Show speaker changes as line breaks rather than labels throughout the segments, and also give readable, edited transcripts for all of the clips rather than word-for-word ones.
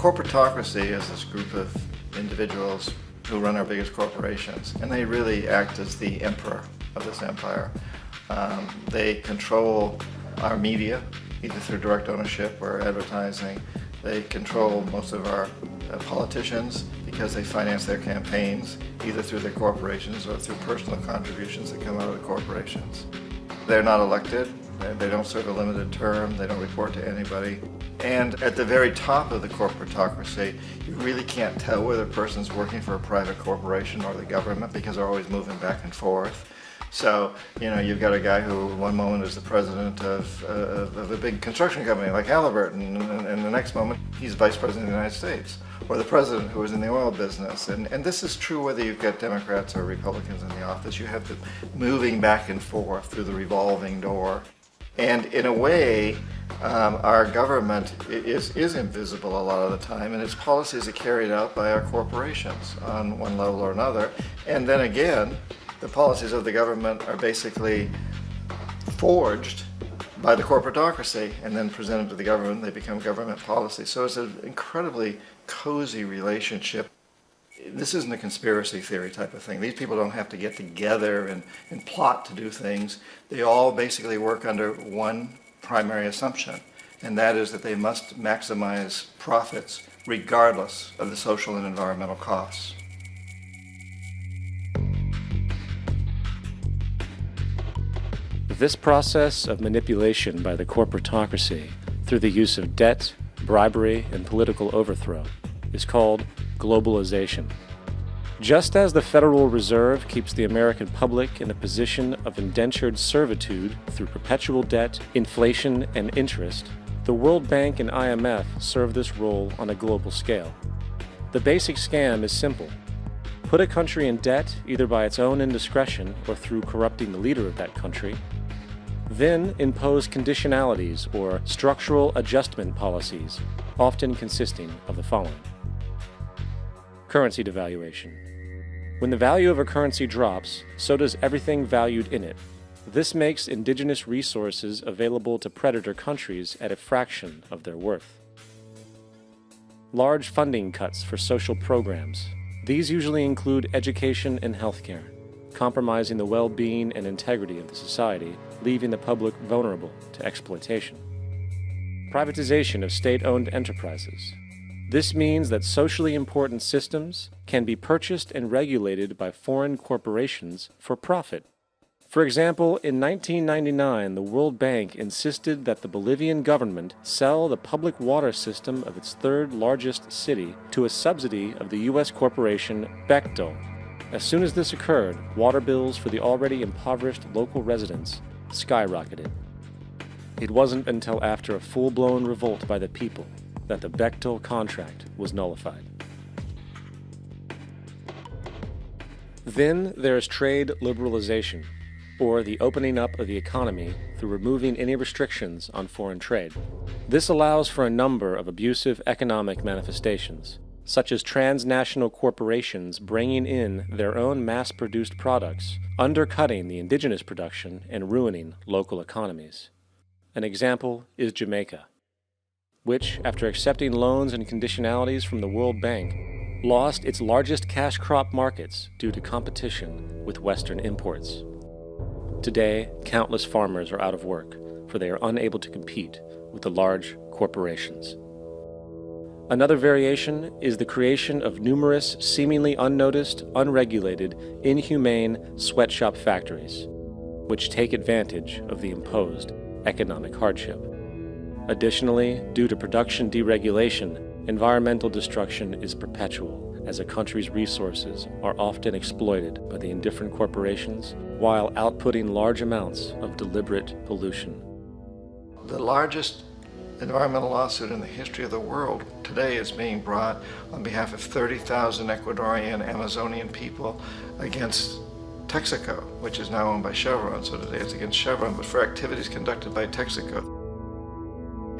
Corporatocracy is this group of individuals who run our biggest corporations, and they really act as the emperor of this empire. They control our media, either through direct ownership or advertising. They control most of our politicians because they finance their campaigns, either through their corporations or through personal contributions that come out of the corporations. They're not elected. They don't serve a limited term. They don't report to anybody. And at the very top of the corporatocracy, you really can't tell whether a person's working for a private corporation or the government because they're always moving back and forth. So, you've got a guy who one moment is the president of a big construction company like Halliburton, and the next moment he's vice president of the United States, or the president who is in the oil business. And this is true whether you've got Democrats or Republicans in the office. You have them moving back and forth through the revolving door. And in a way, our government is invisible a lot of the time, and its policies are carried out by our corporations on one level or another. And then again, the policies of the government are basically forged by the corporatocracy and then presented to the government. They become government policy. So it's an incredibly cozy relationship. This isn't a conspiracy theory type of thing. These people don't have to get together and plot to do things. They all basically work under one primary assumption, and that is that they must maximize profits regardless of the social and environmental costs.
This process of manipulation by the corporatocracy through the use of debt, bribery, and political overthrow is called globalization. Just as the Federal Reserve keeps the American public in a position of indentured servitude through perpetual debt, inflation, and interest, the World Bank and IMF serve this role on a global scale. The basic scam is simple. Put a country in debt either by its own indiscretion or through corrupting the leader of that country, then impose conditionalities or structural adjustment policies, often consisting of the following. Currency devaluation. When the value of a currency drops, so does everything valued in it. This makes indigenous resources available to predator countries at a fraction of their worth. Large funding cuts for social programs. These usually include education and healthcare, compromising the well-being and integrity of the society, leaving the public vulnerable to exploitation. Privatization of state-owned enterprises. This means that socially important systems can be purchased and regulated by foreign corporations for profit. For example, in 1999, the World Bank insisted that the Bolivian government sell the public water system of its third largest city to a subsidy of the U.S. corporation Bechtel. As soon as this occurred, water bills for the already impoverished local residents skyrocketed. It wasn't until after a full-blown revolt by the people that the Bechtel contract was nullified. Then there is trade liberalization, or the opening up of the economy through removing any restrictions on foreign trade. This allows for a number of abusive economic manifestations, such as transnational corporations bringing in their own mass-produced products, undercutting the indigenous production and ruining local economies. An example is Jamaica, which, after accepting loans and conditionalities from the World Bank, lost its largest cash crop markets due to competition with Western imports. Today, countless farmers are out of work, for they are unable to compete with the large corporations. Another variation is the creation of numerous seemingly unnoticed, unregulated, inhumane sweatshop factories, which take advantage of the imposed economic hardship. Additionally, due to production deregulation, environmental destruction is perpetual, as a country's resources are often exploited by the indifferent corporations while outputting large amounts of deliberate pollution.
The largest environmental lawsuit in the history of the world today is being brought on behalf of 30,000 Ecuadorian Amazonian people against Texaco, which is now owned by Chevron. So today it's against Chevron, but for activities conducted by Texaco.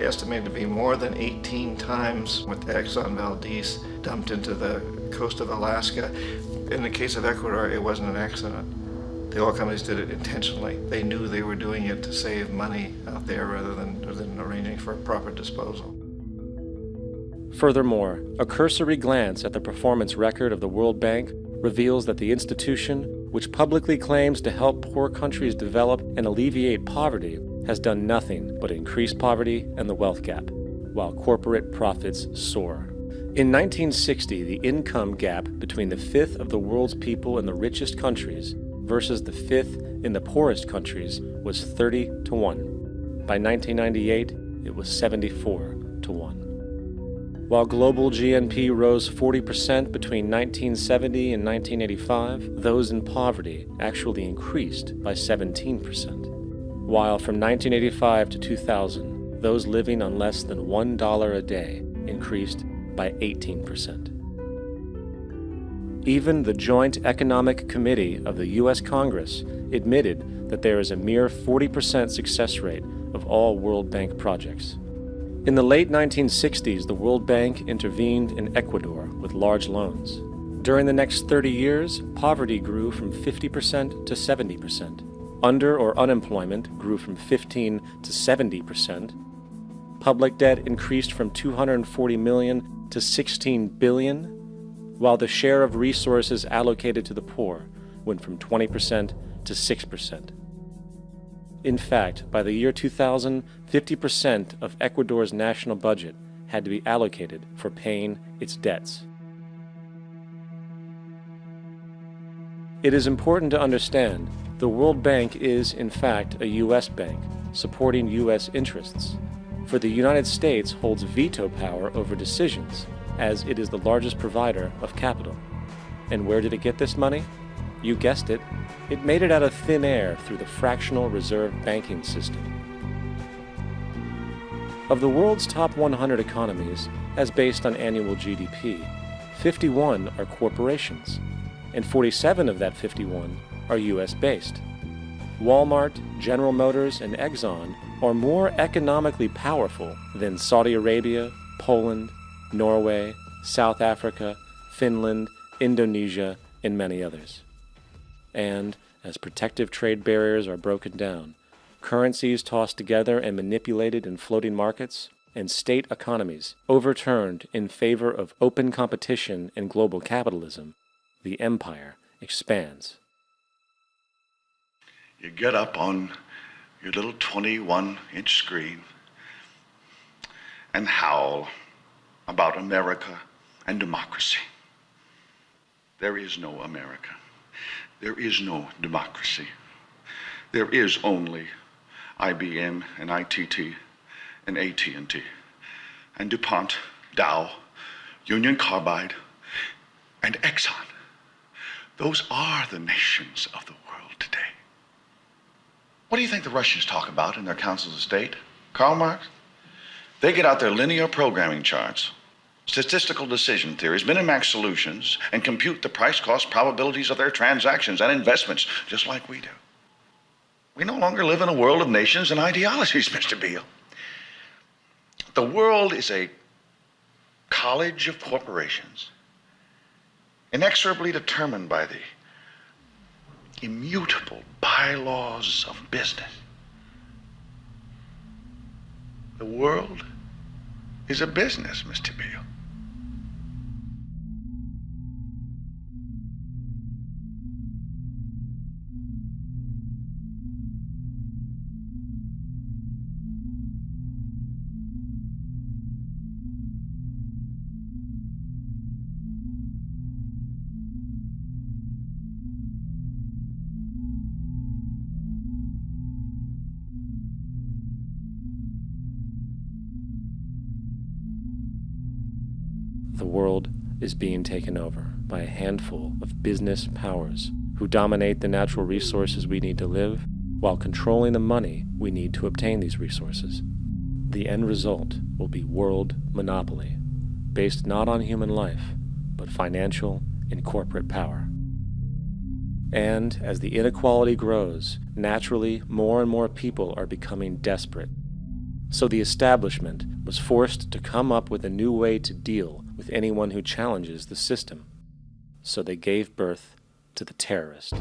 Estimated to be more than 18 times what the Exxon Valdez dumped into the coast of Alaska. In the case of Ecuador, it wasn't an accident. The oil companies did it intentionally. They knew they were doing it to save money out there rather than arranging for proper disposal.
Furthermore, a cursory glance at the performance record of the World Bank reveals that the institution, which publicly claims to help poor countries develop and alleviate poverty, has done nothing but increase poverty and the wealth gap, while corporate profits soar. In 1960, the income gap between the fifth of the world's people in the richest countries versus the fifth in the poorest countries was 30 to 1. By 1998, it was 74 to 1. While global GNP rose 40% between 1970 and 1985, those in poverty actually increased by 17%. While from 1985 to 2000, those living on less than $1 a day increased by 18%. Even the Joint Economic Committee of the U.S. Congress admitted that there is a mere 40% success rate of all World Bank projects. In the late 1960s, the World Bank intervened in Ecuador with large loans. During the next 30 years, poverty grew from 50% to 70%. Under or unemployment grew from 15 to 70%. Public debt increased from $240 million to $16 billion, while the share of resources allocated to the poor went from 20% to 6%. In fact, by the year 2000, 50% of Ecuador's national budget had to be allocated for paying its debts. It is important to understand the World Bank is, in fact, a U.S. bank supporting U.S. interests, for the United States holds veto power over decisions, as it is the largest provider of capital. And where did it get this money? You guessed it, it made it out of thin air through the fractional reserve banking system. Of the world's top 100 economies, as based on annual GDP, 51 are corporations, and 47 of that 51 are U.S.-based. Walmart, General Motors, and Exxon are more economically powerful than Saudi Arabia, Poland, Norway, South Africa, Finland, Indonesia, and many others. And as protective trade barriers are broken down, currencies tossed together and manipulated in floating markets, and state economies overturned in favor of open competition and global capitalism, the empire expands.
You get up on your little 21-inch screen and howl about America and democracy. There is no America. There is no democracy. There is only IBM and ITT and AT&T and DuPont, Dow, Union Carbide, and Exxon. Those are the nations of the world today. What do you think the Russians talk about in their councils of state? Karl Marx? They get out their linear programming charts, statistical decision theories, Minimax solutions, and compute the price-cost probabilities of their transactions and investments, just like we do. We no longer live in a world of nations and ideologies, Mr. Beale. The world is a college of corporations, inexorably determined by the immutable bylaws of business. The world is a business, Mr. Beale.
The world is being taken over by a handful of business powers who dominate the natural resources we need to live while controlling the money we need to obtain these resources. The end result will be world monopoly, based not on human life, but financial and corporate power. And as the inequality grows, naturally more and more people are becoming desperate. So the establishment was forced to come up with a new way to deal with anyone who challenges the system. So they gave birth to the terrorist.